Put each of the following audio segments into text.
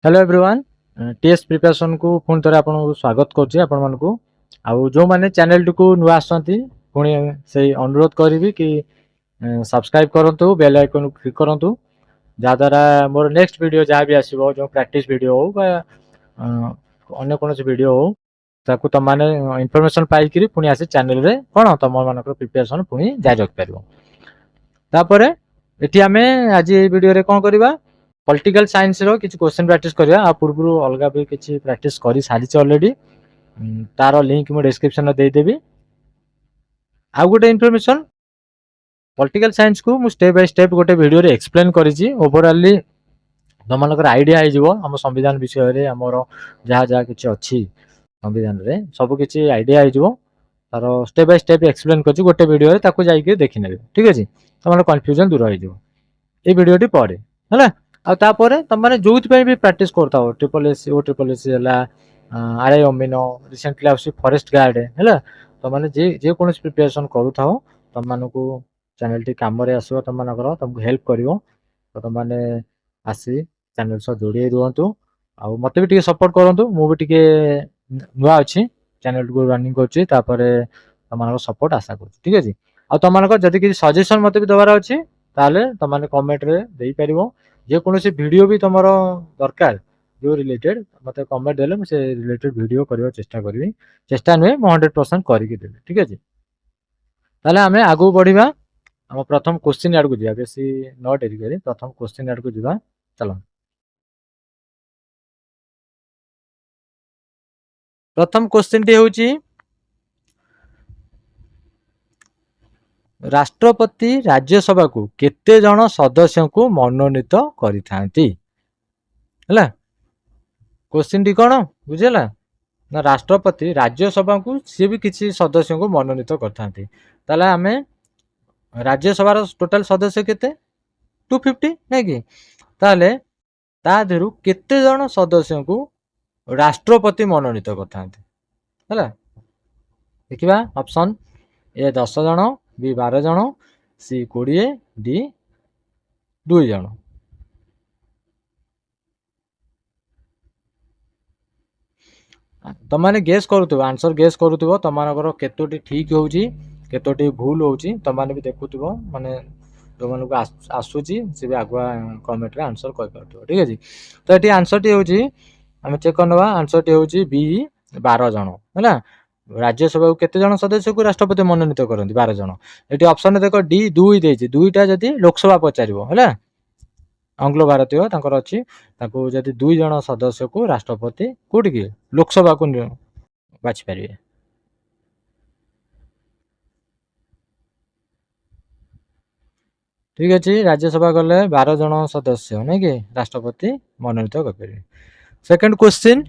Hello everyone TS preparation को पुणी थे आपको स्वागत करुच्ची आपण जो मैंने चैनल को नुआ आसती पुणी से अनुरोध करी कि सब्सक्राइब करूँ बेल आइकन क्लिक करूँ जहाद्वारा मोर नेक्स्ट वीडियो जहाँ भी आसो जो प्रैक्टिस वीडियो हो अन्य कौन वीडियो हो ताकू तुम मैंने इनफॉरमेशन पाई पुणी आसी चैनल रे कौन तुम मान प्रिपरेशन पुणी जारी रखिपर तापर ये आम आज वीडियो कौन करवा पॉलिटिकल साइंस रो किसी क्वेश्चन प्रैक्टिस करवा आ पूर्व अलग भी किसी प्रैक्टिस कर सारी ऑलरेडी तार लिंक मु डिस्क्रिप्शन में देदेवी आ गोटे इनफॉरमेशन पॉलिटिकल साइंस को मु स्टेप बाय स्टेप गोटे वीडियो रे एक्सप्लेन करी ओवरऑली तुम मानकर आइडिया हो आम संविधान विषय रे हमर जहाँ जहाँ किसी अच्छी संविधान रे सब किसी आइडिया हो तार स्टेप बाय स्टेप एक्सप्लेन कर गोटे वीडियो ताको जाइए देखि नेबे ठीक अछि तुम कन्फ्यूजन दूर हो ये वीडियो पड़े है आपर तुम मैंने जो भी प्राक्ट करता triple S O triple S R I Amin recently as forest guard है तुम मैंने जे कौन प्रिपरेशन करूँ तुम मान चैनल टी कम आसो तुम मानकर तुमको हेल्प कर तो तुम मैंने आसी चैनल सह जोड़ी रुहतु आ मत भी सपोर्ट करूँ मुझे नुआ अच्छी चैनल को रनिंग कर तुम सपोर्ट आशा कर ठीक अच्छे आ तुम जब किसी सजेसन मत भी दबार अच्छी तुम मैंने कमेंट रे दे पार जे कौन वीडियो भी तुम दरकार जो रिलेटेड मत कमेंट देले मुझे रिलेटेड वीडियो करने चेष्टा करी चेष्टा नुहे मु 100% करके देवी ठीक अच्छे ताले आम आगू बढ़िया आम प्रथम क्वेश्चन आड़ को जा बेसी न डेरी करी प्रथम क्वेश्चन आड़ को जा चलो प्रथम क्वेश्चन टी होची राष्ट्रपति राज्यसभा को केते जन सदस्य को मनोनीत करिथांती है क्वेश्चन टी कौन बुझेला ना राष्ट्रपति राज्यसभा को सी भी किसी सदस्य को मनोनीत करथांती ताले आमे राज्यसभा टोटाल सदस्य केते 250 नहीं कि ताले ता देरु केते जन सदस्य को राष्ट्रपति मनोनीत करथांती है देखिबा ऑप्शन ए 10 जन बी 12 जन सी 20 डी 2 जन तुम मैंने गेस करूथबो आंसर गेस करूथबो तुम मानकर केतोटी ठीक होउची केतोटी भूल होउची तुम माने भी देखुथबो माने जो मन को आसुची से भी आगुआ कमेंट रे आंसर कहि पारथबो ठीक अछि तो एटी आंसर टी होउची हम चेक करनवा आंसर टी होउची बी 12 जन हैला राज्यसभा को केते जन सदस्य को राष्ट्रपति मनोनीत करती 12 जन ये ऑप्शन देख डी 2 देछि 2टा जदि लोकसभा पचारिबो हैला आंग्लो भारतीय तांकर अछि ताको जदि 2 जन सदस्य को राष्ट्रपति कोठी के लोकसभा को बाछि परिबे ठीक अछि राज्यसभा गले 12 जन सदस्य नै कि राष्ट्रपति मनोनीत कर परिबे सेकंड क्वेश्चन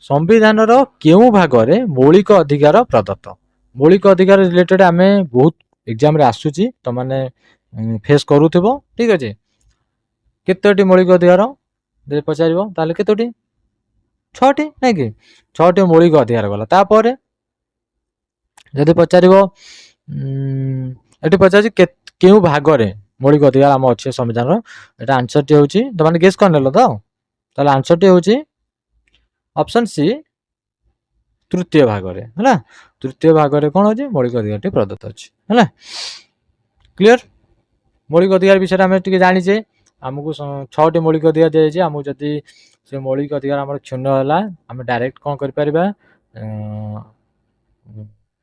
संविधान केउ भागरे मौलिक अधिकार प्रदत्त मौलिक अधिकार रिलेटेड आम बहुत एग्जाम रे आसुची तो माने फेस करूथबो ठीक अच्छे केतोटी मौलिक अधिकार जे पचारिबो ताले केतोटी 6टी नै कि 6टी मौलिक अधिकार गला तापर जदि पचारिबो एटी पचारि केउ भागरे मौलिक अधिकार आम अच्छे संविधान एटा आंसर टी होची तो माने गेस करनेलो तो ताले आंसर टी होची ऑप्शन सी तृतीय भागरे है तृतीय भागरे कौन अच्छे मौलिक अधिकार टी प्रदत्त अच्छे है क्लियर मौलिक अधिकार विषय आम टे जाचे आमको 6टी मौलिक अधिकार दी जाए आमको जदि से मौलिक अधिकार आम क्षुण्ण है आम डायरेक्ट कौन कर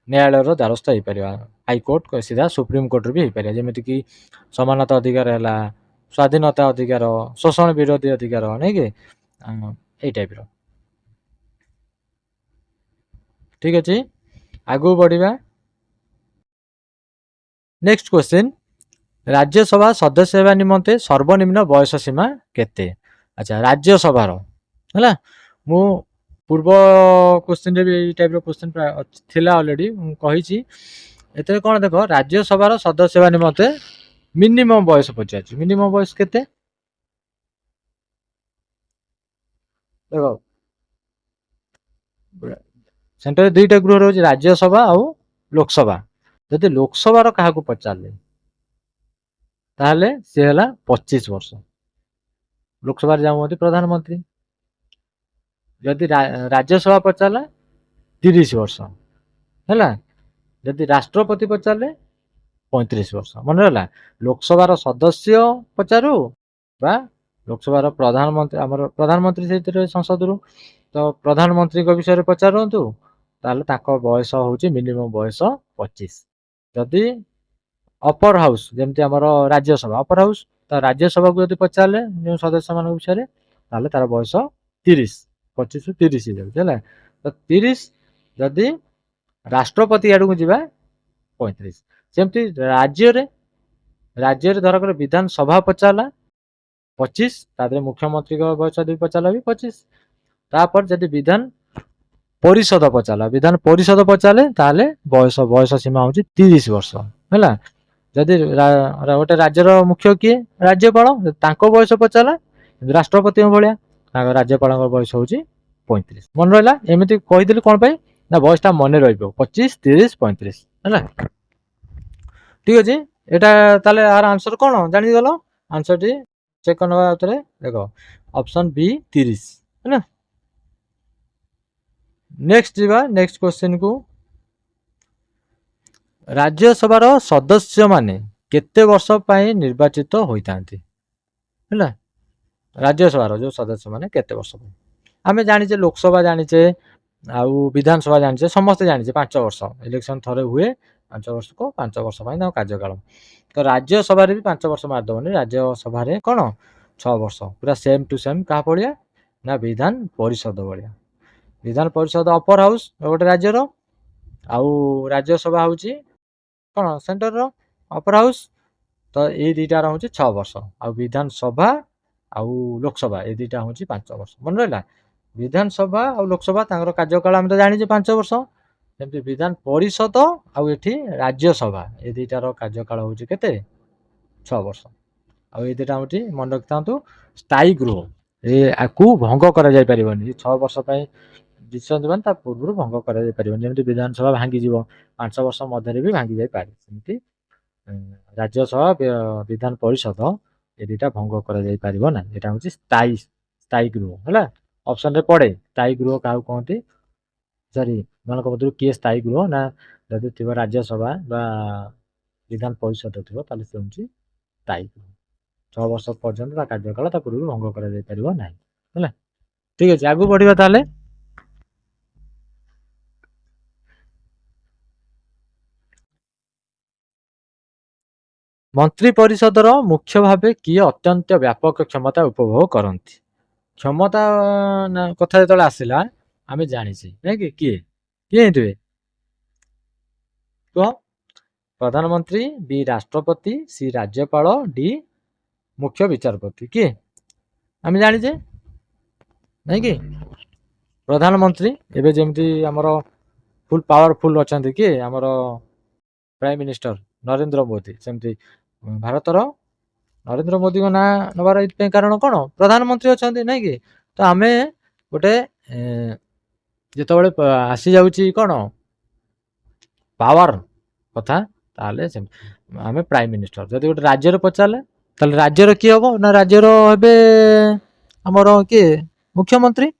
न्यायालय द्वारस्थ हो पार हाईकोर्ट सीधा सुप्रीम कोर्ट भी हो पार जमीक कि समानता अधिकार है स्वाधीनता अधिकार शोषण विरोधी अधिकार नहीं कि यही टाइप ठीक अच्छे आगू बढ़िया नेक्स्ट क्वेश्चन राज्यसभा सदस्य होगा निमंते सर्वनिम्न बयस सीमा केते अच्छा राज्यसभा है मु पूर्व क्वेश्चन रे भी टाइप रो क्वेश्चन थिला ऑलरेडी कही एते कौन देख राज्यसभा सदस्य होगा निमंते मिनिमम बयस पचार मिनिमम बयस केते देखो सेंटर दुईटा गृह रोज राज्यसभा आउ लोकसभा जदि लोकसभा क्या पचारे ताहले सी है 25 वर्ष लोकसभा जाऊँ प्रधानमंत्री जदि राज्यसभा पचारा 30 वर्ष है जदि राष्ट्रपति पचारे 35 वर्ष मन रहा लोकसभार सदस्य पचारू बा लोकसभार प्रधानमंत्री आमर प्रधानमंत्री से संसद रु तो प्रधानमंत्री विषय पचारतु बयस हूँ मिनिमम बयस 25 जदि अपर हाउस जमती आम राज्यसभा अपर हाउस तो राज्यसभा को जब पचारे जो सदस्य मान विषय तार बयस 30 25 रु 30 है तो 30 जदि राष्ट्रपति आड़ को जीवा 35 सेमती राज्य धरकर विधानसभा पचारा 25 तादरे मुख्यमंत्री बयस यदि पचारा भी 25 तापर जदि विधान परिषद पचारा विधान परिषद पचारे ताले बयस बयस सीमा हूँ 30 वर्ष है जदि गोटे राज्यर मुख्य किए राज्यपाल बयस पचारा राष्ट्रपति भाया राज्यपाल बयस हूँ 35 मन रहा एमती कहीदेली कौन पाई ना बयसटा मन रहीज 25 30 35 है ठीक अच्छे यहाँ ताले यार आंसर कौन जानीगल आंसर टी चेक करने देख ऑप्शन बी 30 है ना नेक्स्ट जीवा नेक्स्ट क्वेश्चन को राज्यसभार सदस्य माने केते वर्ष पाई निर्वाचित होता है राज्यसभार जो सदस्य माने केते वर्ष आम जाचे लोकसभा जाचे आउ विधानसभा जाचे समस्ते जाचे 5 वर्ष इलेक्शन थे हुए 5 वर्ष को 5 वर्ष कार्यकाल तो राज्यसभा भी 5 वर्ष मारदेवनी राज्यसभा कौन 6 वर्ष पूरा सेम टू सेम क्या भाया ना विधान परिषद भाया विधान परिषद अपर हाउस गोटे राज्यर आउ राज्यसभा हूँ कौन सेंटर अपर हाउस तो ये दुटार हूँ 6 वर्ष आ विधानसभा आउ लोकसभा ये दुटा हूँ 5 वर्ष मन रहा विधानसभा और लोकसभा कार्यकाल आम तो जाने 5 वर्ष जमी विधान परिषद आउ ये राज्यसभा ये दुटार कार्यकाल हूँ केते 6 वर्ष आई दुटा हूँ मन रखि था स्थायी गृह ये भंग कर 6 वर्ष डिसीजन पूर्व भंग कर विधानसभा भांगी 5 वर्ष मध्य भी भांगी जापे सेमती राज्यसभा विधान परिषद ये दुटा भंग कर ना यहाँ हूँ स्थायी गृह है ऑप्शन रे पड़े स्थायी गृह क्या कहते सॉरी मान मध्य किए स्थायी गृह ना जदि थी राज्यसभा विधान परिषद थी से हूँ स्थायी गृह 6 वर्ष पर्यंत कार्यकाल पूर्व भंग कर ठीक अच्छे आगू बढ़िया ताले मंत्री परिषदर मुख्य भाव किए अत्यंत व्यापक क्षमता उपभोग करती क्षमता कथा जो आसला आम जाने नहीं कि किए किए थे कह प्रधानमंत्री बी राष्ट्रपति सी राज्यपाल डी मुख्य विचारपति किए आम जाने नहीं कि प्रधानमंत्री एवं जमी आमर फुल पावरफुल अच्छा किए आमर प्राइम मिनिस्टर नरेंद्र मोदी सेमती भारतर नरेंद्र मोदी को ना नबार कारण कौन प्रधानमंत्री अच्छा नहीं कि तो आम गोटे जो आसी जाऊँगी कौन पावर कथा ताले आम प्राइम मिनिस्टर जब गोटे राज्यर पचारे ताले राज्यर किए हम ना राज्यर हे आमर किए मुख्यमंत्री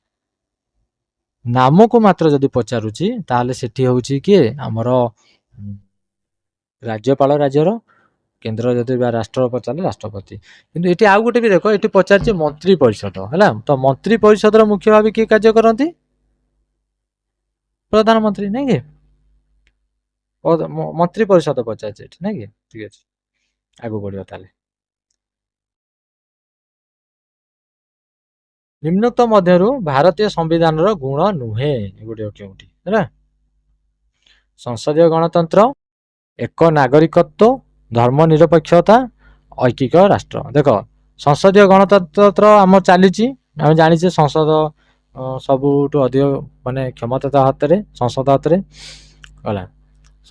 नाम को मात्र जदि पचारुची ताले सेठी होउची किए आमर राज्यपाल राज्यर केन्द्र जदि राष्ट्र पचारे राष्ट्रपति किंतु ये आउ गोटे भी देख ये पचार मंत्री परिषद है तो मंत्री परिषद मुख्य भाव किए कार्य करती प्रधानमंत्री नहीं कि मंत्री परिषद पचार नहीं कि ठीक अच्छे आगू बढ़िया ताले निम्नोक्त मध्यरु भारतीय संविधान गुण नुहे गोटे क्योंटी है संसदीय गणतंत्र एक नागरिकत्व धर्मनिरपेक्षता ऐकिक राष्ट्र देख संसदीय गणतंत्र आम चली आम जाचे संसद सबुठ अधिक माने क्षमता हाथ में संसद हाथ में गला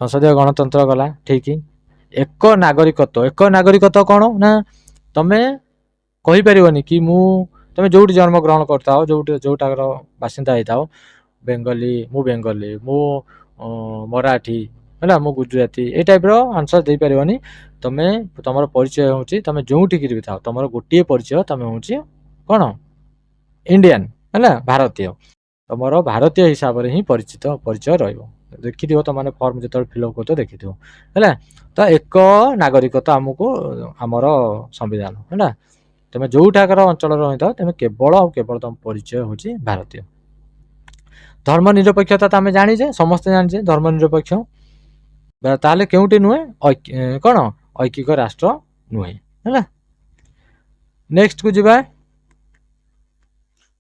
संसदीय गणतंत्र गला ठीक एक नागरिकत्व कौन ना तुम्हें कहीपर कि तुम जो जन्म ग्रहण करता हो जोटार बासिंदा होता हो बेंगली मु मराठी है मु गुजराती ये टाइप आंसर दे पारे तुम्हें तुम परिचय हूँ तुम जो भी था तुम गोटे परिचय तुम हूँ कौन इंडियन है भारतीय तुम भारतीय हिसाब से ही परिचित परिचय रखी तुम मैंने फर्म जो फिलअप कर देखी है तो एक नागरिकता आमको आमर संविधान है तुम जो ठाकर अंचल रही था तुम केवल केवल तुम परिचय हूँ भारतीय धर्मनिरपेक्षता तो आम जाचे समस्ते जाचे धर्मनिरपेक्ष ताले केउटी नुहे कौन ऐकिक राष्ट्र नुहे है नेक्स्ट को जीवा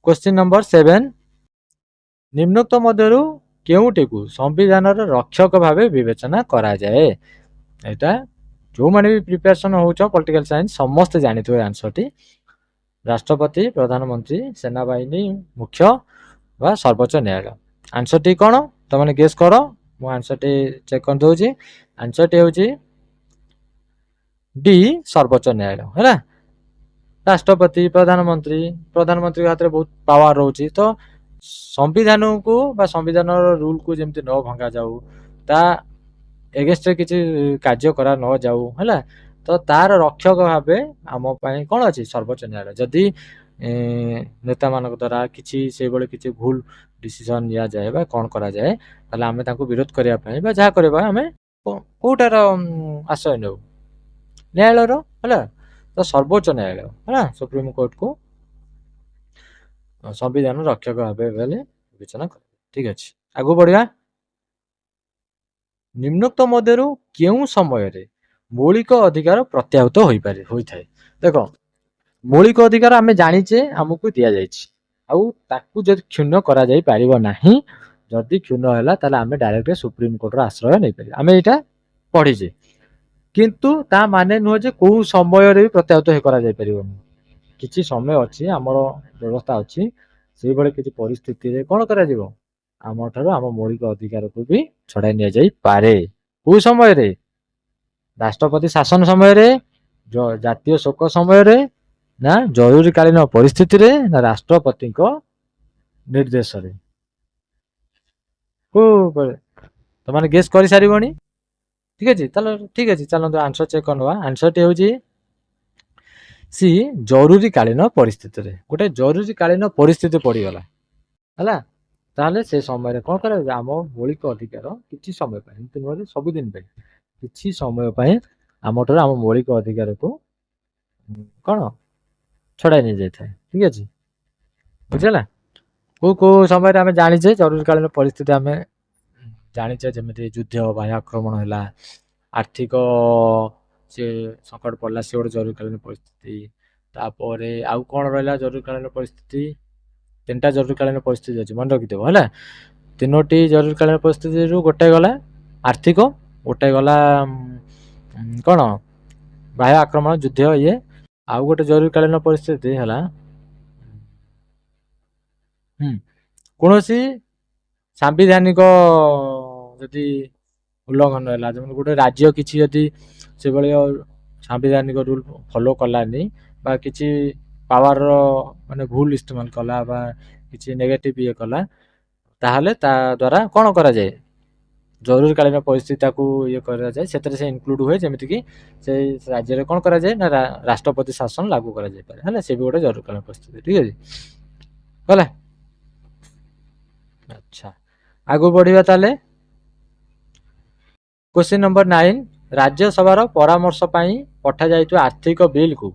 क्वेश्चन नंबर 7 निम्नोक्त मध्यरु केउटी को संविधान रक्षक भाव विवेचना करा जाए एटा जो माने भी प्रिपरेशन हो पॉलिटिकल साइंस समस्त जानी थे आंसर टी राष्ट्रपति प्रधानमंत्री सेनाबाहिनी मुख्य व सर्वोच्च न्यायालय आंसर टी कौन तो मैंने गेस कर मु आंसर टी चेक कर दउची आंसर टी होची डी सर्वोच्च न्यायालय है राष्ट्रपति प्रधानमंत्री प्रधानमंत्री हाथ में बहुत पावर रोची तो संविधान को बा संविधान रूल को जमती न भंगा जाऊ ता एगेन्स्ट किसी कार्य करा न जाऊ है तो तार रक्षक भाव आम कौन अच्छी सर्वोच्च न्यायालय जदि नेता मान द्वारा किसी से किसी भूल डिसीजन निया जाए बा कौन करा जाए ताले आमे तांको विरोध करिया पई बा जहा करबा आमे कोटार आश्रय नेउ न्यायालय रो है तो सर्वोच्च न्यायालय है सुप्रीम कोर्ट को संविधान रक्षक भाव विवेचना कर ठीक अच्छे आगु बढ़िया निम्नोक्त मध्यरु केउ समय रे मौलिक अधिकार प्रत्याहृत होइଥାଏ देख मौलिक अधिकार आमे जानिचे हमकु दिया जाइछि आउ ताकू जदि क्षुण्ण करा जाई पारिबो नाही जदि क्षुण्ण हैला ताले आमे डायरेक्ट सुप्रीम कोर्ट रो आश्रय नै पारि आमे एटा पढिजे किंतु ता माने नुह जे को समय रे भी प्रत्याहृत हे करा जाई पारिबोनी किछि समय अछि हमर व्यवस्था अछि सेहि बळे किछि परिस्थिति रे कोन करा जिवो आम ठारो आम मौलिक अधिकार को भी छड़ाई निया जाई पारे को समय रे राष्ट्रपति शासन समय रे जो जातीय शोक समय रे ना जरूरीकालीन परिस्थिति रे ना राष्ट्रपति को निर्देश रे को तो माने गेस करि सारिबोनी ठीक अछि चलो ठीक अछि चलो आंसर चेक करनवा आंसर टे होजी सी जरूरीकालीन परिस्थिति रे गोटे जरूरीकालीन परिस्थिति पड़ी गला हला ताले से समय रे कोन करे आम मौलिक अधिकार किछि समय पय तिनोरे सब दिन पे किछि समय पय आमटर आम मौलिक अधिकार को कोन छड़ाई नहीं जाए ठीक अच्छे बुझला को समय आम जाचे जरूरीकालीन परिस्थिति आम जाचे जमी युद्ध बाह्य आक्रमण है आर्थिक सी संकट पड़ा सी गोटे जरूरीकालीन परिस्थिति तापर आउ कौन रहा जरूरीकालीन परिस्थिति 3टा जरूरीकालीन परिस्थिति अच्छे मन रखिथ है 3टी जरूरीकालीन परिस्थिति गोटे गला आर्थिक गोटे गला कौन बाह्य आक्रमण युद्ध ये आउ गोटे जरूरीकालीन परिस्थिति है कौन सांविधानिक जदि उल्लंघन है जमी गोटे राज्य किसी जदि से सांविधानिक रूल फॉलो कलानी बा किसी पावर माने भूल इस्तेमाल कला बा किसी नेगेटिव ये कला ताहले ता द्वारा कौन करा जाए जरूरीकालीन परिस्थिति को ये करा जाए से इनक्लूड हुए जमीती कि से राज्य रे कौन करा जाए ना राष्ट्रपति शासन लागू करा जाए पारे है से भी गोटे जरूरीकालीन परिस्थिति ठीक है गला अच्छा आगु बढ़िया ताले क्वेश्चन नंबर 9 राज्यसभा परामर्श पई पठा जाइतो आर्थिक बिल को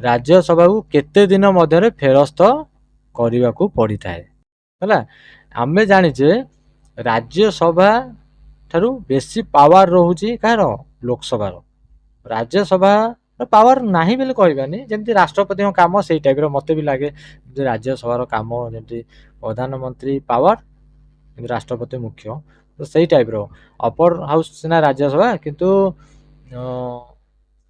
राज्यसभा को केते दिन मध्य फेरस्त करने को पड़ी थाए है आमे जानिचे राज्यसभा ठारू बेसी पावर रोची कह लोकसभा राज्यसभा पावर नाही बोले कहबानी जमी राष्ट्रपति काम से टाइप मत भी लगे राज्यसभा काम जमी प्रधानमंत्री पावर राष्ट्रपति मुख्य तो सही टाइप अपर हाउस सीना राज्यसभा किंतु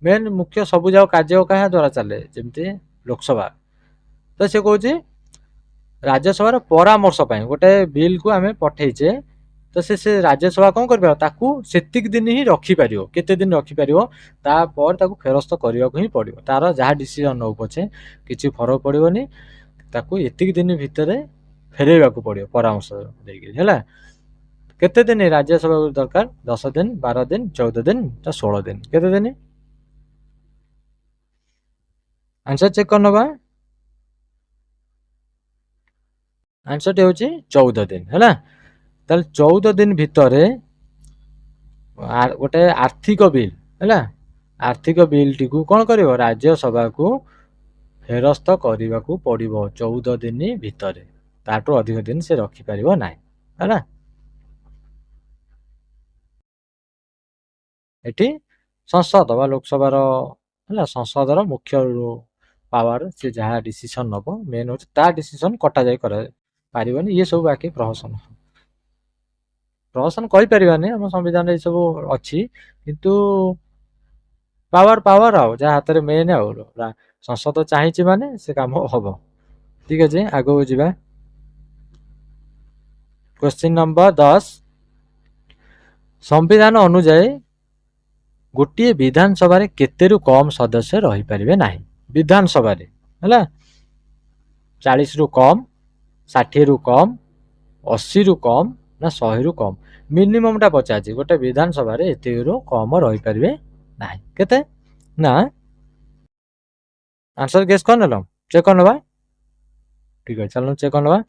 मेन मुख्य सबु जाओ कार्य क्या द्वारा चले जमी लोकसभा तो सी कौच राज्यसभा परामर्श गोटे बिल को आम पठेचे तो से राज्यसभा कौन कर दिन ही रखिपार केते दिन रखिपार तापर फेरस्त करने को ही पड़ो तार जहाँ डिसीजन नौ पछे किसी फरक पड़ोनी एतिक दिन भितर फेरवा को पड़ो परामर्श है केते दिन राज्यसभा दरकार 10 दिन 12 दिन 14 दिन 16 दिन केते दिन आंसर चेक करनवा आंसर टी होची 14 दिन हैला ताले 14 दिन भितरे गोटे आर्थिक बिल हैला आर्थिक बिल टी को कोन करिवो राज्य सभा को फेरस्त करने को पड़ो 14 दिन भितर ताठू अधिक दिन से रखिपर ना है ये संसद बा लोकसभा है संसदर मुख्य पावर से जहाँ डिसीजन नब मेन हो डिसीजन कटा जाए पारिबनी ये सब बाकी प्रहसन प्रहसन कहि परिबानी हम संविधान ये सब अच्छी किंतु पावर पावर आ जहाँ हाथ में मेन आ संसद चाहिए माने से काम हम ठीक अच्छे आगो जा क्वेश्चन नंबर 10 संविधान अनुजाई गोटे विधानसभा केते रु कम सदस्य रही पारे ना विधानसभा है 40 रु कम 60 रु कम 80 रु कम ना 100 रु कम मिनिमम टा पचार गोटे विधानसभा एत रु कम रही पारे ना केते ना आंसर गेस कर ना चेक कर ना ठीक है चलो चेक कर ना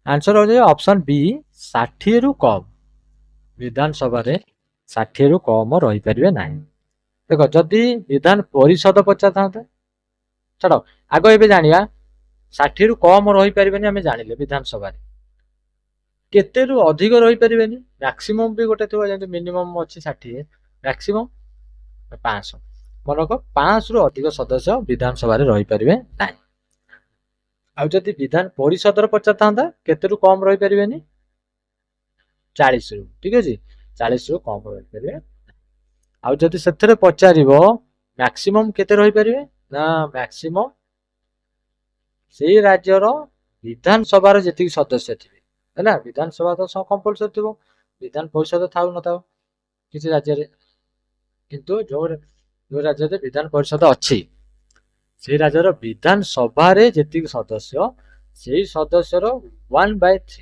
आंसर हो ऑप्शन बी 60 रु कम विधानसभा 60 रु कम रही पारे ना देख जदि विधान परिषद पचार था छाड़ आग ए जाना 60 रु कम रही पारे आम जानिले विधानसभा केते रु अधिक रही पारे मैक्सिमम भी गोटे थी मिनिमम अच्छी 60 मैक्सिमम 500 मनक 500 रु अधिक सदस्य विधानसभा रही पारे ना आदि विधान परिषद पचार था केते रु कम रही पारे 40 रु ठीक अच्छे 40 रु कम रही पारे आदि से पचार मैक्सिमम केते रही पारे ना मैक्सिमम से राज्यर विधानसभा जी सदस्य थे है विधानसभा तो कंपलसरी थी विधान परिषद था न था किसी राज्य किंतु जो राज्य विधान परिषद अच्छी से राज्यर विधानसभा जी सदस्य से सदस्यर 1/3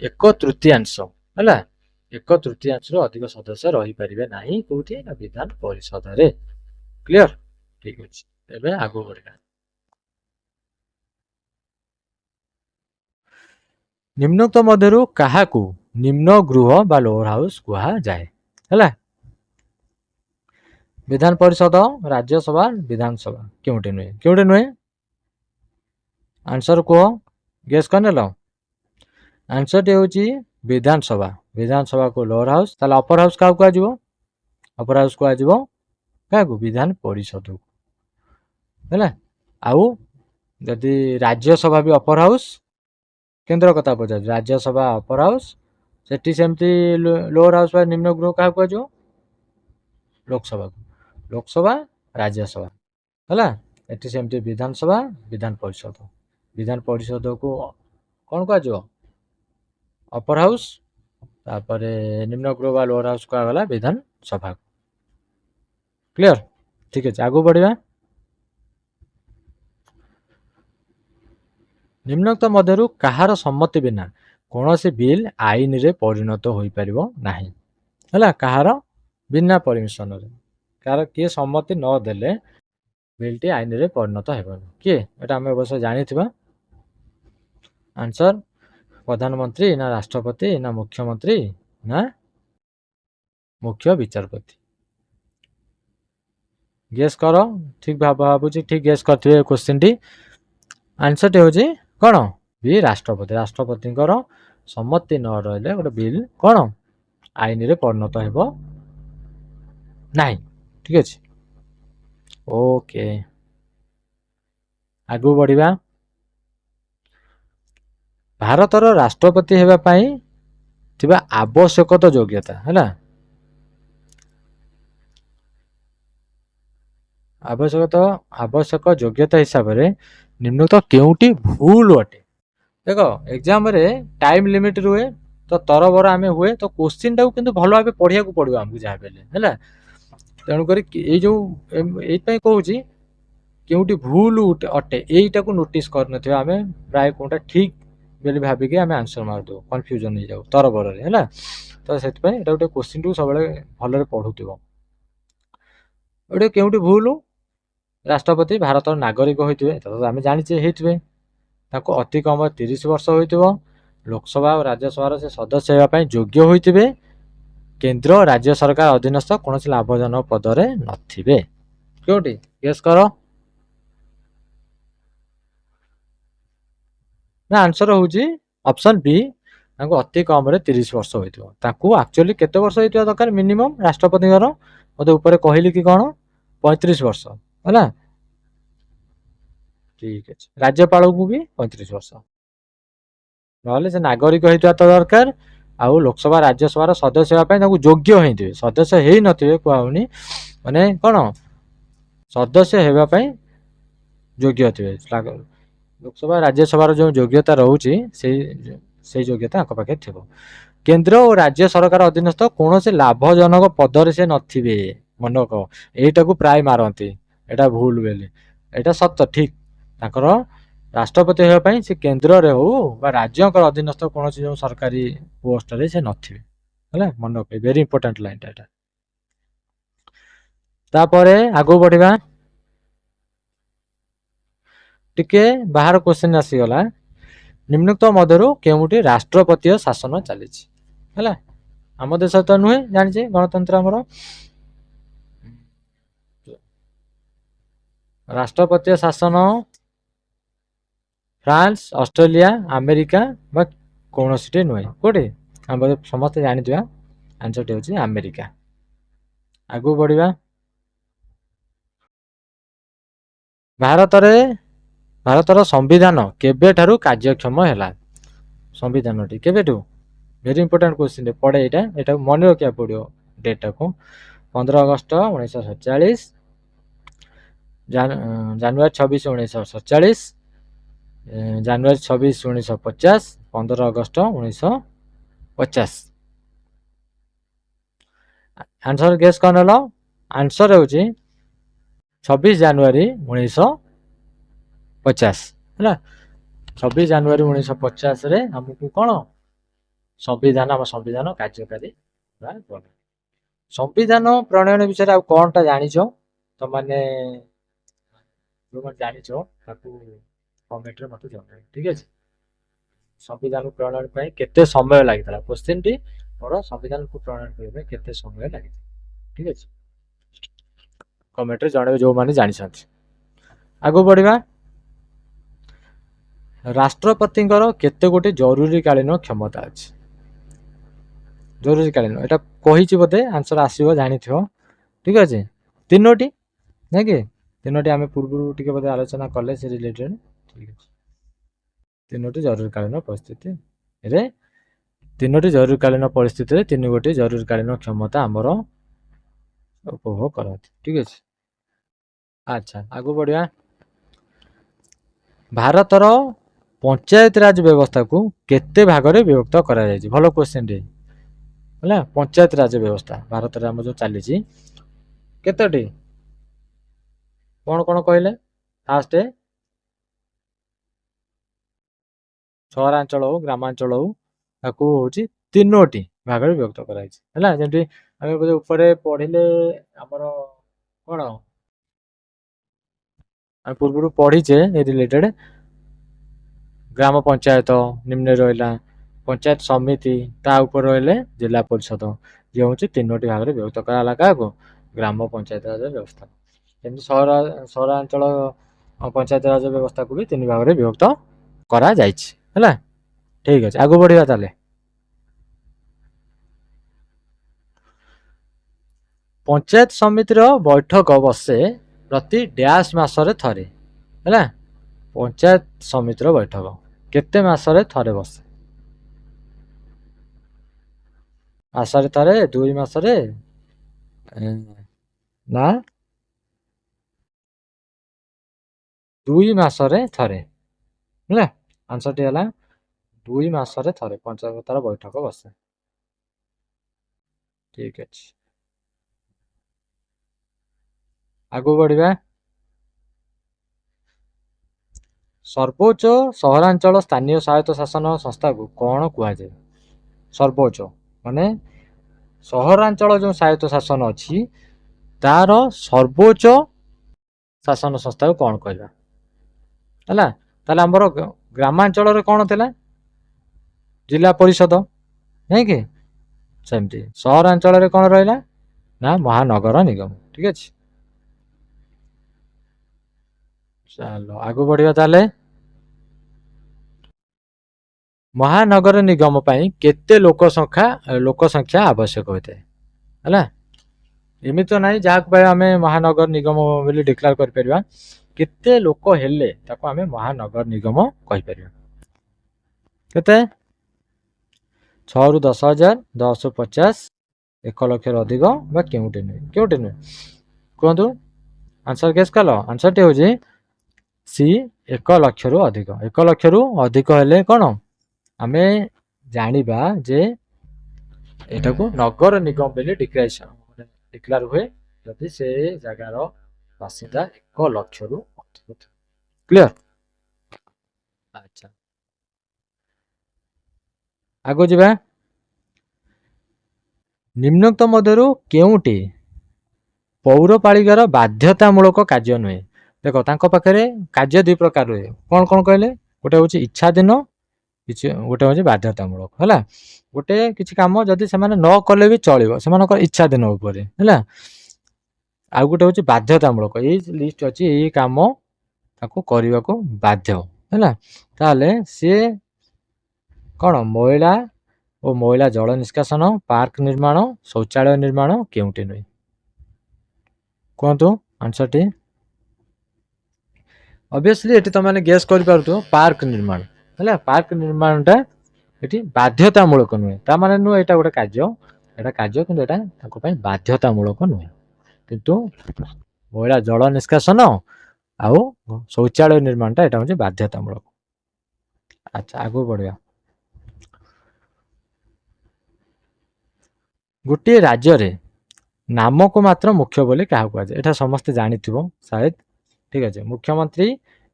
एक तृतीयांश है एक तृतीयांश अधिक सदस्य रही पारे ना कौटी विधान परिषद रे क्लियर ठीक अच्छे आगो बढ़ा निम्नोक्त मध्यरु काहाकू निम्न गृह बा लोअर हाउस कहा जाए है विधान परिषद राज्यसभा विधानसभा क्योंटे नुहे आंसर कह गेस कर नेल आंसर टी हूँ विधानसभा विधानसभा को लोअर हाउस ताल अपर हाउस क्या कह अपर हाउस कह क्या विधान परिषद को है आउ जदि राज्यसभा भी अपर हाउस केंद्र कथा पचार राज्यसभा अपर हाउस सेठी सेमती लोअर हाउस बा निम्न गृह क्या कह लोकसभा को लोकसभा राज्यसभा है ये सेमती विधानसभा विधान परिषद को कौन कह अपर हाउस तापर निम्न गृह बा लोअर हाउस कहगला विधानसभा क्लियर ठीक है आगू बढ़िया निम्नोक्त मध्यरु कहार सम्मति बिना कौन सी बिल आईन रे परिणत हो पारिबो नाही है कहार बिना परमिशन रे कार किए सम्मति न देले बिलटी आईन रे परिणत हेबनी किए एटा हम अवश्य जानिथिबा आंसर प्रधानमंत्री ना राष्ट्रपति ना मुख्यमंत्री ना मुख्य विचारपति गेस कर ठीक भाबुची ठीक गेस करथिबे क्वेश्चन टी आंसर टी होची कौन भी राष्ट्रपति राष्ट्रपति सम्मति न रही गोटे बिल कौन आईन रे परिणत हेबो नहीं ठीक अच्छे ओके आगू बढ़िया भारतर राष्ट्रपति हेबा पई थिबा आवश्यकता योग्यता है आवश्यक योग्यता हिसाब से निम्नलिखित केउटी भूल अटे देख एग्जाम रे टाइम लिमिट रुए तो तरबर आम हुए तो क्वेश्चन टाक किंतु भल भाव पढ़िया पड़ो आमको जहाँ बेले है तेणुक जो कहूँ केउटी भूल अटे यहीटा को नोटिस कर आम प्राय कौटा ठीक बोली भाविकी आम आंसर मारदे कन्फ्यूजन हो जाऊ तरबर है तो से गोटे क्वेश्चन टू सब भल पढ़ुव गोटे केउटी भूल राष्ट्रपति भारत नागरिक होते तो आम जाचे होते ତାଙ୍କୁ ଅତି କମ 30 ବର୍ଷ ହୋଇଥିବ, ଲୋକସଭା ଓ ରାଜ୍ୟସଭାର ସେ ସଦସ୍ୟ ହେବା ପାଇଁ ଯୋଗ୍ୟ ହୋଇଥିବେ, କେନ୍ଦ୍ର ଓ ରାଜ୍ୟ ସରକାର ଅଧୀନସ୍ଥ କୌଣସି ଲାଭଜନକ ପଦରେ ନଥିବେ। କେଉଁଠି ଗେସ୍ କର? ନା ଆନ୍ସର ହଉଛି ଅପସନ ବି, ତାଙ୍କୁ ଅତି କମରେ 30 ବର୍ଷ ହୋଇଥିବ। ତାଙ୍କୁ ଆକ୍ଚୁଆଲି କେତେ ବର୍ଷ ହେଇଥିବା ଦରକାର ମିନିମମ୍ ରାଷ୍ଟ୍ରପତିଙ୍କର? ମତେ ଉପରେ କହିଲି କି କଣ 35 ବର୍ଷ ହେଲା। ଠିକ ଅଛି, ରାଜ୍ୟପାଳକୁ ବି 35 ବର୍ଷ, ନହେଲେ ସେ ନାଗରିକ ହେଇଥିବା ତ ଦରକାର, ଆଉ ଲୋକସଭା ରାଜ୍ୟସଭାର ସଦସ୍ୟ ହେବା ପାଇଁ ତାଙ୍କୁ ଯୋଗ୍ୟ ହେଇଥିବେ, ସଦସ୍ୟ ହେଇନଥିବେ କୁହା ହଉନି, ମାନେ କଣ ସଦସ୍ୟ ହେବା ପାଇଁ ଯୋଗ୍ୟ ଥିବେ। ଲୋକସଭା ରାଜ୍ୟସଭାର ଯେଉଁ ଯୋଗ୍ୟତା ରହୁଛି ସେଇ ଯୋଗ୍ୟତା ଆଙ୍କ ପାଖରେ ଥିବ। କେନ୍ଦ୍ର ଓ ରାଜ୍ୟ ସରକାର ଅଧୀନସ୍ଥ କୌଣସି ଲାଭଜନକ ପଦରେ ସେ ନଥିବେ। ମନେ ରଖ, ଏଇଟାକୁ ପ୍ରାୟ ମାରନ୍ତି, ଏଇଟା ଭୁଲ ବୋଲି, ଏଇଟା ସତ ଠିକ। ତାଙ୍କର ରାଷ୍ଟ୍ରପତି ହେବା ପାଇଁ ସେ କେନ୍ଦ୍ରରେ ହଉ ବା ରାଜ୍ୟଙ୍କର ଅଧୀନସ୍ଥ କୌଣସି ଯେଉଁ ସରକାରୀ ପୋଷ୍ଟରେ ସେ ନଥିବେ ହେଲା। ମନେ ରଖ, ଭେରି ଇମ୍ପୋର୍ଟାଣ୍ଟ ଲାଇନଟା ଏଟା। ତାପରେ ଆଗକୁ ବଢିବା, ଟିକେ ବାହାର କ୍ୱେଶ୍ଚନ ଆସିଗଲା। ନିମ୍ନୁକ୍ତ ମଧ୍ୟରୁ କେଉଁଠି ରାଷ୍ଟ୍ରପତୀୟ ଶାସନ ଚାଲିଛି ହେଲା। ଆମ ଦେଶ ତ ନୁହେଁ, ଜାଣିଛେ ଗଣତନ୍ତ୍ର ଆମର। ରାଷ୍ଟ୍ରପତୀୟ ଶାସନ ଫ୍ରାନ୍ସ, ଅଷ୍ଟ୍ରେଲିଆ, ଆମେରିକା ବା କୌଣସିଟି ନୁହେଁ। କୋଉଠି? ଆମେ ସମସ୍ତେ ଜାଣିଥିବା ଆନ୍ସରଟି ହେଉଛି ଆମେରିକା। ଆଗକୁ ବଢିବା, ଭାରତର ସମ୍ବିଧାନ କେବେଠାରୁ କାର୍ଯ୍ୟକ୍ଷମ ହେଲା? ସମ୍ବିଧାନଟି କେବେଠୁ? ଭେରି ଇମ୍ପୋର୍ଟାଣ୍ଟ କ୍ୱେଶ୍ଚିନ୍ ପଡେ ଏଇଟା, ଏଟାକୁ ମନେ ରଖିବାକୁ ପଡିବ ଡେଟଟାକୁ। 15 ଅଗଷ୍ଟ 1947, ଜାନୁଆରୀ 26, 1947, ଜାନୁଆରୀ 26, 1950, 15 ଅଗଷ୍ଟ 1950। ଆନ୍ସର ଗେସ୍ କଣ ନେଲ? ଆନ୍ସର ହେଉଛି 26 ଜାନୁଆରୀ 1950 ହେଲା। 26 ଜାନୁଆରୀ 1950ରେ ଆମକୁ କଣ ସମ୍ବିଧାନ, ଆମ ସମ୍ବିଧାନ କାର୍ଯ୍ୟକାରୀ। ସମ୍ବିଧାନ ପ୍ରଣୟନ ବିଷୟରେ ଆଉ କଣଟା ଜାଣିଛ ତମାନେ? ଯୋଉମାନେ ଜାଣିଛ ତାକୁ କମେଣ୍ଟରେ ମତେ ଜଣାଅ, ଠିକ ଅଛି। ସମ୍ବିଧାନ ପ୍ରଣୟନ ପାଇଁ କେତେ ସମୟ ଲାଗିଥିଲା? କ୍ୱେଶ୍ଚିନଟି ମୋର, ସମ୍ବିଧାନକୁ ପ୍ରଣୟନ କରିବା ପାଇଁ କେତେ ସମୟ ଲାଗିଥିଲା, ଠିକ ଅଛି। କମେଣ୍ଟରେ ଜଣାଇବେ ଯୋଉମାନେ ଜାଣିଛନ୍ତି। ଆଗକୁ ବଢିବା, ରାଷ୍ଟ୍ରପତିଙ୍କର କେତେ ଗୋଟି ଜରୁରୀକାଳୀନ କ୍ଷମତା ଅଛି? ଜରୁରୀକାଳୀନ, ଏଟା କହିଛି ବୋଧେ, ଆନ୍ସର ଆସିବ ଜାଣିଥିବ, ଠିକ ଅଛି। 3ଟି ନାଇଁ କି? 3ଟି ଆମେ ପୂର୍ବରୁ ଟିକେ ବୋଧେ ଆଲୋଚନା କଲେ ସେ ରିଲେଟେଡ, ଠିକ ଅଛି। 3ଟି ଜରୁରୀକାଳୀନ ପରିସ୍ଥିତିରେ 3 ଗୋଟି ଜରୁରୀକାଳୀନ କ୍ଷମତା ଆମର ଉପଭୋଗ କରନ୍ତି, ଠିକ ଅଛି। ଆଚ୍ଛା, ଆଗକୁ ବଢିବା, ଭାରତର ପଞ୍ଚାୟତ ରାଜ ବ୍ୟବସ୍ଥାକୁ କେତେ ଭାଗରେ ବିଭକ୍ତ କରାଯାଇଛି? ଭଲ କ୍ୱେଶ୍ଚିନଟେ ହେଲା। ପଞ୍ଚାୟତ ରାଜ ବ୍ୟବସ୍ଥା ଭାରତରେ ଆମର ଯୋଉ ଚାଲିଛି କେତୋଟି? କଣ କଣ କହିଲେ? ଫାଷ୍ଟ ସହରାଞ୍ଚଳ ହଉ ଗ୍ରାମାଞ୍ଚଳ ହଉ, ତାକୁ ହଉଛି 3ଟି ଭାଗରେ ବିଭକ୍ତ କରାଯାଇଛି ହେଲା। ଯେମିତି ଆମେ ଉପରେ ପଢିଲେ ଆମର କଣ, ଆମେ ପୂର୍ବରୁ ପଢିଛେ ଏ ରିଲେଟେଡ, ଗ୍ରାମ ପଞ୍ଚାୟତ ନିମ୍ନରେ ରହିଲା, ପଞ୍ଚାୟତ ସମିତି ତା ଉପରେ ରହିଲେ ଜିଲ୍ଲା ପରିଷଦ, ଇଏ ହଉଛି 3ଟି ଭାଗରେ ବିଭକ୍ତ କରାଗଲା। କାହାକୁ? ଗ୍ରାମ ପଞ୍ଚାୟତ ରାଜ ବ୍ୟବସ୍ଥା। ଯେମିତି ସହରାଞ୍ଚଳ ପଞ୍ଚାୟତ ରାଜ ବ୍ୟବସ୍ଥାକୁ ବି 3 ଭାଗରେ ବିଭକ୍ତ କରାଯାଇଛି ହେଲା। ଠିକ ଅଛି, ଆଗକୁ ବଢିବା ତାହେଲେ। ପଞ୍ଚାୟତ ସମିତିର ବୈଠକ ବସେ ପ୍ରତି ଡ୍ୟାସ୍ ମାସରେ ଥରେ ହେଲା। ପଞ୍ଚାୟତ ସମିତିର ବୈଠକ କେତେ ମାସରେ ଥରେ ବସେ? ମାସରେ ଥରେ, 2 ମାସରେ, ନା 2 ମାସରେ ଥରେ ହେଲା। ଆନ୍ସରଟି ହେଲା 2 ମାସରେ ଥରେ ପଞ୍ଚାୟତର ବୈଠକ ବସେ, ଠିକ ଅଛି। ଆଗକୁ ବଢିବା, ସର୍ବୋଚ୍ଚ ସହରାଞ୍ଚଳ ସ୍ଥାନୀୟ ସ୍ୱାୟତ୍ତ ଶାସନ ସଂସ୍ଥାକୁ କଣ କୁହାଯାଏ? ସର୍ବୋଚ୍ଚ ମାନେ ସହରାଞ୍ଚଳ ଯୋଉ ସ୍ୱାୟତ୍ତ ଶାସନ ଅଛି ତାର ସର୍ବୋଚ୍ଚ ଶାସନ ସଂସ୍ଥାକୁ କଣ କହିବା ହେଲା। ତାହେଲେ ଆମର ଗ୍ରାମାଞ୍ଚଳରେ କ'ଣ ଥିଲା? ଜିଲ୍ଲା ପରିଷଦ, ନାଇଁ କି? ସେମିତି ସହରାଞ୍ଚଳରେ କ'ଣ ରହିଲା ନା ମହାନଗର ନିଗମ। ଠିକ ଅଛି, ଚାଲ ଆଗକୁ ବଢିବା। ତାହେଲେ ମହାନଗର ନିଗମ ପାଇଁ କେତେ ଲୋକ ସଂଖ୍ୟା ଆବଶ୍ୟକ ହୋଇଥାଏ? ହେଲା, ଏମିତି ତ ନାହିଁ ଯାହାକୁ ପାଇଁ ଆମେ ମହାନଗର ନିଗମ ବୋଲି ଡିକ୍ଲାର କରିପାରିବା। କେତେ ଲୋକ ହେଲେ ତାକୁ ଆମେ ମହାନଗର ନିଗମ କହିପାରିବା? କେତେ? 6 ରୁ 10,000, 10 ରୁ 50, 1 ଲକ୍ଷରୁ ଅଧିକ ବା କେଉଁଠି ନୁହେଁ କୁହନ୍ତୁ? ଆନ୍ସର ଗେସ୍ କଲ। ଆନ୍ସରଟି ହଉଛି ସି, 1 ଲକ୍ଷରୁ ଅଧିକ। 1 ଲକ୍ଷରୁ ଅଧିକ ହେଲେ କ'ଣ ଆମେ ଜାଣିବା ଯେ ଏଟାକୁ ନଗର ନିଗମ ବୋଲି ଡିକ୍ଲାର ହୁଏ ଯଦି ସେ ଜାଗାର ବାସିନ୍ଦା 1 ଲକ୍ଷରୁ ଅଧିକ। କ୍ଲିୟର? ଆଚ୍ଛା, ଆଗକୁ ଯିବା। ନିମ୍ନୋକ୍ତ ମଧ୍ୟରୁ କେଉଁଟି ପୌରପାଳିକାର ବାଧ୍ୟତାମୂଳକ କାର୍ଯ୍ୟ ନୁହେଁ? ଦେଖ, ତାଙ୍କ ପାଖରେ କାର୍ଯ୍ୟ 2 ପ୍ରକାର ରୁହେ। କ'ଣ କ'ଣ କହିଲେ? ଗୋଟେ ହଉଛି ଇଚ୍ଛାଧୀନ, ଗୋଟେ ହଉଛି ବାଧ୍ୟତାମୂଳକ। ହେଲା, ଗୋଟେ କିଛି କାମ ଯଦି ସେମାନେ ନ କଲେ ବି ଚଳିବ, ସେମାନଙ୍କର ଇଚ୍ଛାଧୀନ ଉପରେ। ହେଲା, ଆଉ ଗୋଟେ ହଉଛି ବାଧ୍ୟତାମୂଳକ। ଏଇ ଲିଷ୍ଟ ଅଛି, ଏଇ କାମ ତାକୁ କରିବାକୁ ବାଧ୍ୟ। ହେଲା, ତାହେଲେ ସିଏ କ'ଣ ମଇଳା ଓ ମଇଳା ଜଳ ନିଷ୍କାସନ, ପାର୍କ ନିର୍ମାଣ, ଶୌଚାଳୟ ନିର୍ମାଣ କେଉଁଠି ନୁହେଁ? କୁହନ୍ତୁ ଆନ୍ସରଟି। ଅବଭିୟସଲି ଏଠି ତମେ ଗେସ୍ କରିପାରୁଥିବ ପାର୍କ ନିର୍ମାଣ। ହେଲା, ପାର୍କ ନିର୍ମାଣଟା ଏଠି ବାଧ୍ୟତାମୂଳକ ନୁହେଁ। ତା ମାନେ ନୁହେଁ ଏଇଟା ଗୋଟେ କାର୍ଯ୍ୟ, ଏଇଟା କାର୍ଯ୍ୟ କିନ୍ତୁ ଏଇଟା ତାଙ୍କ ପାଇଁ ବାଧ୍ୟତାମୂଳକ ନୁହେଁ। କିନ୍ତୁ ମଇଳା ଜଳ ନିଷ୍କାସନ ଆଉ ଶୌଚାଳୟ ନିର୍ମାଣଟା ଏଇଟା ହଉଛି ବାଧ୍ୟତାମୂଳକ। ଆଚ୍ଛା, ଆଗକୁ ବଢିବା। ଗୋଟିଏ ରାଜ୍ୟରେ ନାମକୁ ମାତ୍ର ମୁଖ୍ୟ ବୋଲି କାହାକୁ କୁହାଯାଏ? ଏଟା ସମସ୍ତେ ଜାଣିଥିବ ସାୟଦ। ଠିକ ଅଛି, ମୁଖ୍ୟମନ୍ତ୍ରୀ,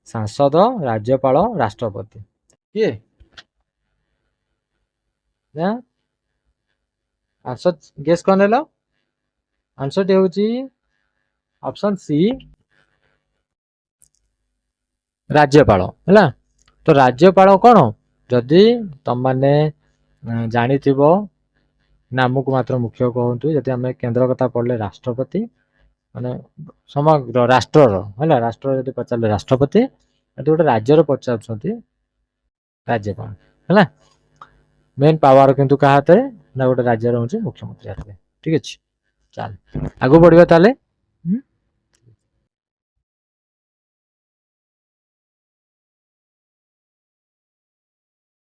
ସାଂସଦ, ରାଜ୍ୟପାଳ, ରାଷ୍ଟ୍ରପତି। କିଏ? ଆନ୍ସର ଗେସ୍ କ'ଣ ନେଲ? ଆନ୍ସରଟି ହେଉଛି ଅପସନ ସି, ରାଜ୍ୟପାଳ। ହେଲା, ତ ରାଜ୍ୟପାଳ କ'ଣ? ଯଦି ତମମାନେ ଜାଣିଥିବ ନାମକୁ ମାତ୍ର ମୁଖ୍ୟ କୁହନ୍ତୁ। ଯଦି ଆମେ କେନ୍ଦ୍ର କଥା ପଢିଲେ ରାଷ୍ଟ୍ରପତି, ମାନେ ସମଗ୍ର ରାଷ୍ଟ୍ରର। ହେଲା, ରାଷ୍ଟ୍ର ଯଦି ପଚାରିଲେ ରାଷ୍ଟ୍ରପତି, ଯଦି ଗୋଟେ ରାଜ୍ୟର ପଚାରୁଛନ୍ତି ରାଜ୍ୟପାଳ। ହେଲା, ମେନ୍ ପାୱାର କିନ୍ତୁ କାହା ହାତରେ ନା ଗୋଟେ ରାଜ୍ୟର ହଉଛି ମୁଖ୍ୟମନ୍ତ୍ରୀ ହାତରେ। ଠିକ ଅଛି, ଚାଲ ଆଗକୁ ବଢିବା। ତାହେଲେ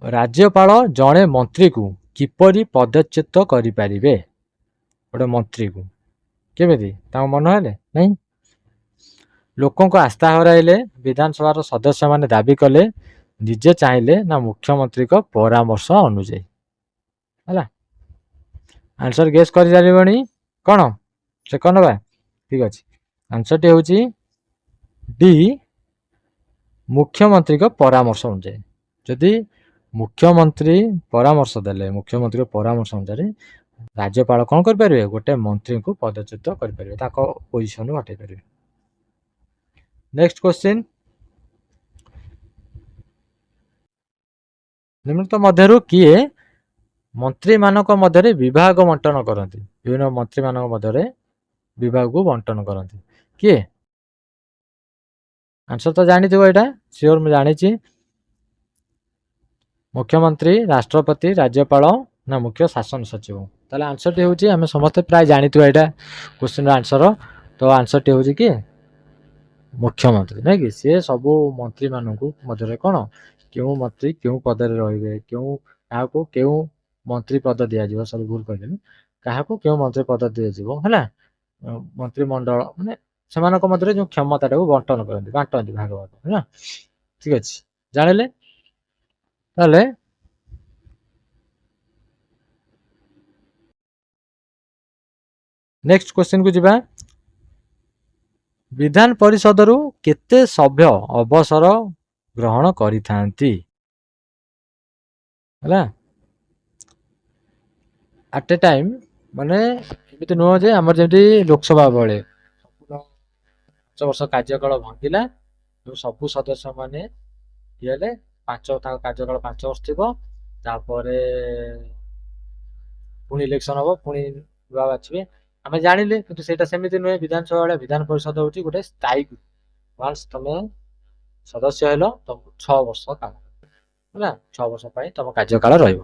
ରାଜ୍ୟପାଳ ଜଣେ ମନ୍ତ୍ରୀକୁ କିପରି ପଦଚ୍ୟୁତ କରିପାରିବେ? ଗୋଟେ ମନ୍ତ୍ରୀକୁ କେମିତି? ତାଙ୍କ ମନ ହେଲେ ନାଇଁ, ଲୋକଙ୍କ ଆସ୍ଥା ହରାଇଲେ, ବିଧାନସଭାର ସଦସ୍ୟମାନେ ଦାବି କଲେ, ନିଜେ ଚାହିଁଲେ ନା ମୁଖ୍ୟମନ୍ତ୍ରୀଙ୍କ ପରାମର୍ଶ ଅନୁଯାୟୀ? ହେଲା, ଆନ୍ସର ଗେସ୍ କରିପାରିବନି କ'ଣ? ସେକଣ୍ଡ ନବା? ଠିକ ଅଛି, ଆନ୍ସରଟି ହେଉଛି ଡି, ମୁଖ୍ୟମନ୍ତ୍ରୀଙ୍କ ପରାମର୍ଶ ଅନୁଯାୟୀ। ଯଦି ମୁଖ୍ୟମନ୍ତ୍ରୀ ପରାମର୍ଶ ଦେଲେ, ମୁଖ୍ୟମନ୍ତ୍ରୀଙ୍କ ପରାମର୍ଶ ଅନୁସାରେ ରାଜ୍ୟପାଳ କ'ଣ କରିପାରିବେ? ଗୋଟେ ମନ୍ତ୍ରୀଙ୍କୁ ପଦଚ୍ୟୁତ କରିପାରିବେ, ତାଙ୍କ ପୋଜିସନରୁ ହଟେଇ ପାରିବେ। ନେକ୍ସଟ କ୍ୱେଶ୍ଚିନ୍, ନିମ୍ନୋକ୍ତ ମଧ୍ୟରୁ କିଏ ମନ୍ତ୍ରୀମାନଙ୍କ ମଧ୍ୟରେ ବିଭାଗ ବଣ୍ଟନ କରନ୍ତି? ବିଭିନ୍ନ ମନ୍ତ୍ରୀମାନଙ୍କ ମଧ୍ୟରେ ବିଭାଗକୁ ବଣ୍ଟନ କରନ୍ତି କିଏ? ଆନ୍ସର ତ ଜାଣିଥିବ ଏଇଟା, ସିଓର ମୁଁ ଜାଣିଛି। ମୁଖ୍ୟମନ୍ତ୍ରୀ, ରାଷ୍ଟ୍ରପତି, ରାଜ୍ୟପାଳ ନା ମୁଖ୍ୟ ଶାସନ ସଚିବ? ତାହେଲେ ଆନ୍ସରଟି ହେଉଛି, ଆମେ ସମସ୍ତେ ପ୍ରାୟ ଜାଣିଥିବା ଏଇଟା କ୍ୱେଶ୍ଚିନ୍ର ଆନ୍ସର। ତ ଆନ୍ସରଟି ହେଉଛି କିଏ? ମୁଖ୍ୟମନ୍ତ୍ରୀ, ନାଇଁ କି? ସିଏ ସବୁ ମନ୍ତ୍ରୀମାନଙ୍କୁ ମଧ୍ୟରେ କ'ଣ, କେଉଁ ମନ୍ତ୍ରୀ କେଉଁ ପଦରେ ରହିବେ, କାହାକୁ କେଉଁ ମନ୍ତ୍ରୀ ପଦ ଦିଆଯିବ, ସରି ଭୁଲ କହିଦେଲି, କାହାକୁ କେଉଁ ମନ୍ତ୍ରୀ ପଦ ଦିଆଯିବ। ହେଲା, ମନ୍ତ୍ରିମଣ୍ଡଳ ମାନେ ସେମାନଙ୍କ ମଧ୍ୟରେ ଯୋଉ କ୍ଷମତାଟାକୁ ବଣ୍ଟନ କରନ୍ତି, ବାଣ୍ଟନ୍ତି ଭାଗ ଭାଗ। ହେଲା, ଠିକ ଅଛି, ଜାଣିଲେ? ତାହେଲେ ନେକ୍ସଟ କ୍ୱେଶ୍ଚିନ୍ କୁ ଯିବା। ବିଧାନ ପରିଷଦରୁ କେତେ ସଭ୍ୟ ଅବସର ଗ୍ରହଣ କରିଥାନ୍ତି? ହେଲା, ଆଟ୍ ଏ ଟାଇମ୍, ମାନେ ଏମିତି ନୁହଁ ଯେ ଆମର ଯେମିତି ଲୋକସଭା ବେଳେ 5 ବର୍ଷ କାର୍ଯ୍ୟକାଳ ଭାଙ୍ଗିଲା, ସବୁ ସଦସ୍ୟ ମାନେ ଇଏ ହେଲେ ତାଙ୍କ କାର୍ଯ୍ୟକାଳ 5 ବର୍ଷ ଥିବ। ତାପରେ ପୁଣି ଇଲେକ୍ସନ ହବ, ପୁଣି ନୂଆ ବାଛିବେ। ଆମେ ଜାଣିଲେ, କିନ୍ତୁ ସେଇଟା ସେମିତି ନୁହେଁ। ବିଧାନସଭା ଭଳିଆ ବିଧାନ ପରିଷଦ ହଉଛି ଗୋଟେ ସ୍ଥାୟୀ। ୱାନ୍ସ ତମେ ସଦସ୍ୟ ହେଲ, ତମକୁ 6 ବର୍ଷ କାମ ହେଲା, 6 ବର୍ଷ ପାଇଁ ତମ କାର୍ଯ୍ୟକାଳ ରହିବ।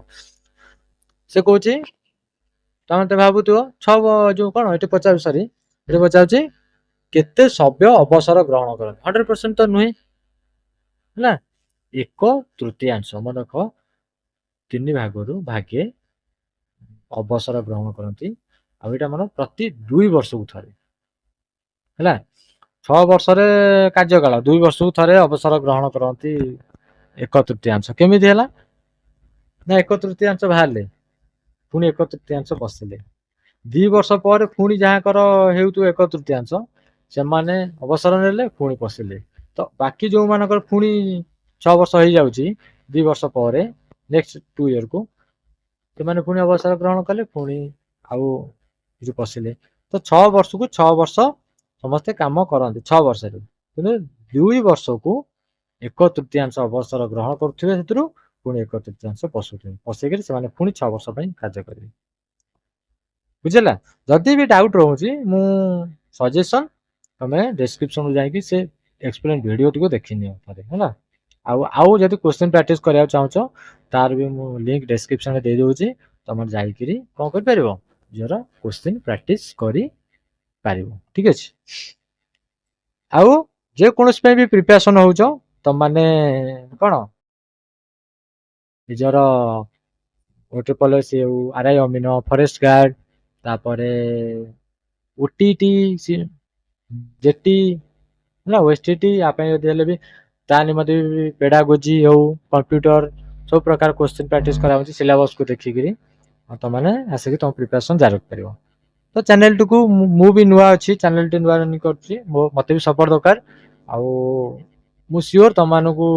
ସେ କହୁଛି, ତମେ ତ ଭାବୁଥିବ ଯୋଉ କଣ ଏଠି ପଚାରୁ ସରି ଏଠି ପଚାରୁଛି କେତେ ସଭ୍ୟ ଅବସର ଗ୍ରହଣ କରନ୍ତି। 100% ତ ନୁହେଁ ହେଲା, 1/3 ମନେ ରଖ, 3 ଭାଗରୁ ଭାଗେ ଅବସର ଗ୍ରହଣ କରନ୍ତି। ଆଉ ଏଇଟା ମାନେ ପ୍ରତି 2 ବର୍ଷକୁ ଥରେ ହେଲା। 6 ବର୍ଷରେ କାର୍ଯ୍ୟକାଳ, 2 ବର୍ଷକୁ ଥରେ ଅବସର ଗ୍ରହଣ କରନ୍ତି 1/3। କେମିତି ହେଲା ନା 1/3 ବାହାରିଲେ ପୁଣି 1/3 ବସିଲେ, 2 ବର୍ଷ ପରେ ପୁଣି ଯାହାଙ୍କର ହେଉଥିବ 1/3 ସେମାନେ ଅବସର ନେଲେ, ପୁଣି ପଶିଲେ। ତ ବାକି ଯୋଉମାନଙ୍କର ପୁଣି 6 ବର୍ଷ ହେଇଯାଉଛି, 2 ବର୍ଷ ପରେ ନେକ୍ସଟ 2 ଇୟରକୁ ସେମାନେ ପୁଣି ଅବସର ଗ୍ରହଣ କଲେ, ପୁଣି ଆଉ ପଶିଲେ। ତ 6 ବର୍ଷକୁ 6 ବର୍ଷ ସମସ୍ତେ କାମ କରନ୍ତି 6 ବର୍ଷରେ, କିନ୍ତୁ 2 ବର୍ଷକୁ 1/3 ଅବସର ଗ୍ରହଣ କରୁଥିବେ, ସେଥିରୁ ପୁଣି 1/3 ପଶୁଥିବେ। ପଶିକିରି ସେମାନେ ପୁଣି 6 ବର୍ଷ ପାଇଁ କାର୍ଯ୍ୟ କରିବେ। ବୁଝିଲା? ଯଦି ବି ଡାଉଟ ରହୁଛି, ମୁଁ ସଜେସନ ତମେ ଡେସ୍କ୍ରିପସନରୁ ଯାଇକି ସେ ଏକ୍ସପ୍ଲେନ ଭିଡିଓଟିକୁ ଦେଖିନିଅ ଥରେ ହେଲା। ଆଉ ଯଦି କ୍ୱେଶ୍ଚିନ୍ ପ୍ରାକ୍ଟିସ କରିବାକୁ ଚାହୁଁଛ, ତାର ବି ମୁଁ ଲିଙ୍କ ଡେସ୍କ୍ରିପସନରେ ଦେଇଦେଉଛି। ତମେ ଯାଇକିରି କଣ କରିପାରିବ, ନିଜର କ୍ୱେଶ୍ଚିନ୍ ପ୍ରାକ୍ଟିସ କରିପାରିବ। ଠିକ ଅଛି? ଆଉ ଯେକୌଣସି ପାଇଁ ବି ପ୍ରିପାରେସନ ହଉଛ, ତମମାନେ କଣ ନିଜର OSSC ହଉ, RI ଅମିନ, ଫରେଷ୍ଟ ଗାର୍ଡ, ତାପରେ OTT, JT ହେଲା, OSTT, ୟା ପାଇଁ ଯଦି ହେଲେ ବି ତା ନିମନ୍ତେ ବି ପେଡାଗୋଜି ହଉ, କମ୍ପ୍ୟୁଟର, ସବୁ ପ୍ରକାର କ୍ୱେଶ୍ଚିନ୍ ପ୍ରାକ୍ଟିସ କରାହଉଛି ସିଲାବସକୁ ଦେଖିକିରି। ତମମାନେ ଆସିକି ତମ ପ୍ରିପାରେସନ ଜାରି ରଖିପାରିବ। ତ ଚ୍ୟାନେଲଟିକୁ ମୁଁ ବି ନୂଆ ଅଛି, ଚ୍ୟାନେଲଟି ନୂଆ ରନିଂ କରୁଛି, ମତେ ବି ସପୋର୍ଟ ଦରକାର। ଆଉ ମୁଁ ସିଓର ତମମାନଙ୍କୁ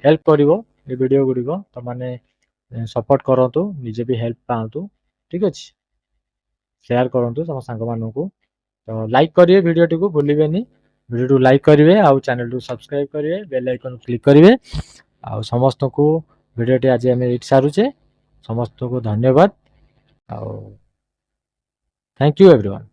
ହେଲ୍ପ କରିବ ଏ ଭିଡିଓ ଗୁଡ଼ିକ। ତମମାନେ ସପୋର୍ଟ କରନ୍ତୁ, ନିଜେ ବି ହେଲ୍ପ ପାଆନ୍ତୁ। ଠିକ ଅଛି? ସେୟାର କରନ୍ତୁ ତମ ସାଙ୍ଗମାନଙ୍କୁ। ତ ଲାଇକ୍ କରିବେ ଭିଡିଓଟିକୁ ଭୁଲିବେନି। ଭିଡିଓ ଲାଇକ୍ କରିବେ, ଆଉ ଚ୍ୟାନେଲକୁ ସବସ୍କ୍ରାଇବ କରିବେ, ବେଲ୍ ଆଇକନ କ୍ଲିକ୍ କରିବେ। ଆଉ ସମସ୍ତଙ୍କୁ ଭିଡିଓଟି ଆଜି ଆମେ ଏଇଠି ସାରୁଛେ। ସମସ୍ତଙ୍କୁ ଧନ୍ୟବାଦ। ଆଉ ଥ୍ୟାଙ୍କ ୟୁ ଏଭ୍ରିୱାନ୍।